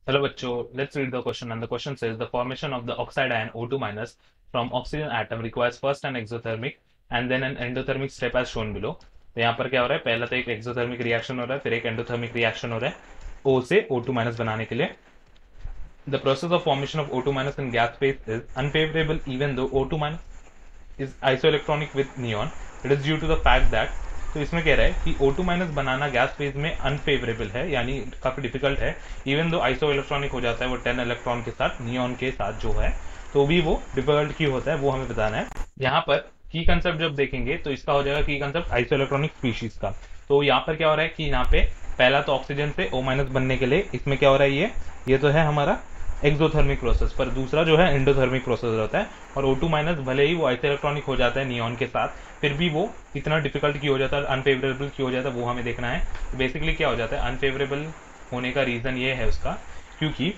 Hello बच्चों, let's read the question and the question says the formation of the oxide ion O2 minus from oxygen atom requires first an exothermic and then an endothermic step as shown below। तो यहाँ पर क्या हो रहा है, पहला तो एक एक्सोथर्मिक रिएक्शन हो रहा है, फिर एक एंडोथर्मिक रिएक्शन हो रहा है O से O2 माइनस बनाने के लिए। The process of formation of O2 minus in gas phase is unfavorable even though O2 minus is isoelectronic with neon. It is due to the fact that, तो इसमें कह रहा है कि O2 माइनस बनाना gas phase में unfavourable है, यानी काफी डिफिकल्ट है। इवन दो आइसो इलेक्ट्रॉनिक हो जाता है वो 10 इलेक्ट्रॉन के साथ, नियॉन के साथ जो है, तो भी वो डिफिकल्ट क्यों होता है वो हमें बताना है। यहाँ पर की कंसेप्ट जब देखेंगे तो इसका हो जाएगा की कंसेप्ट आइसो इलेक्ट्रॉनिक स्पीशीज का। तो यहाँ पर क्या हो रहा है कि यहाँ पे पहला तो ऑक्सीजन से O माइनस बनने के लिए इसमें क्या हो रहा है, ये तो है हमारा एक्सोथर्मिक प्रोसेस, पर दूसरा जो है एंडोथर्मिक प्रोसेस रहता है। और O2 माइनस भले ही वो आइसो इलेक्ट्रॉनिक हो जाता है नियॉन के साथ, फिर भी वो इतना डिफिकल्ट क्यों हो जाता है, अनफेवरेबल क्यों हो जाता है वो हमें देखना है। तो बेसिकली क्या हो जाता है, अनफेवरेबल होने का रीजन ये है उसका, क्योंकि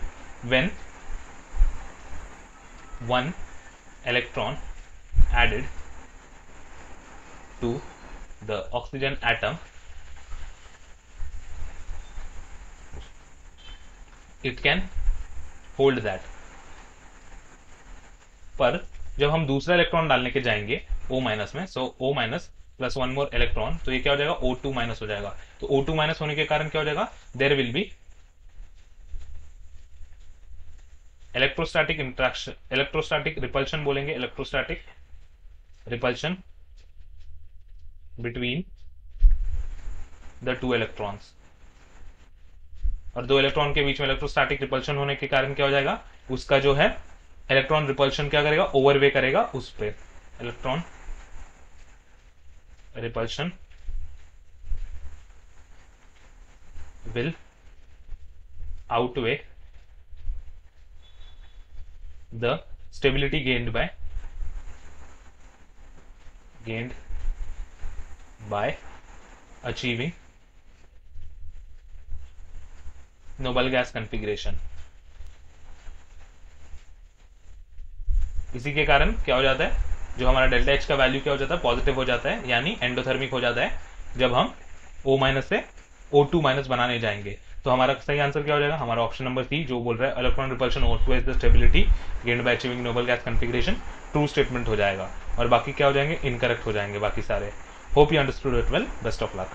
when one electron added to the oxygen atom it can hold that, पर जब हम दूसरा इलेक्ट्रॉन डालने के जाएंगे O माइनस में, सो O minus plus one more electron, तो ये क्या हो जाएगा, O2 माइनस हो जाएगा। तो O2 माइनस होने के कारण क्या हो जाएगा, there will be electrostatic interaction, electrostatic repulsion बोलेंगे, electrostatic repulsion between the two electrons. और दो इलेक्ट्रॉन के बीच में इलेक्ट्रोस्टैटिक रिपल्शन होने के कारण क्या हो जाएगा, उसका जो है इलेक्ट्रॉन रिपल्शन क्या करेगा, ओवरवे करेगा उस पे। Electron repulsion will outweigh the stability gained by achieving noble gas configuration। इसी के कारण क्या हो जाता है, जो हमारा डेल्टा एच का वैल्यू क्या हो जाता है, पॉजिटिव हो जाता है, यानी एंडोथर्मिक हो जाता है जब हम O माइनस से O2 माइनस बनाने जाएंगे। तो हमारा सही आंसर क्या हो जाएगा, हमारा ऑप्शन नंबर सी जो बोल रहा है electron repulsion outweighs the stability gained by achieving noble gas configuration, true statement हो जाएगा। और बाकी क्या हो जाएंगे, इनकरेक्ट हो जाएंगे बाकी सारे। Hope you understood it well, best of luck.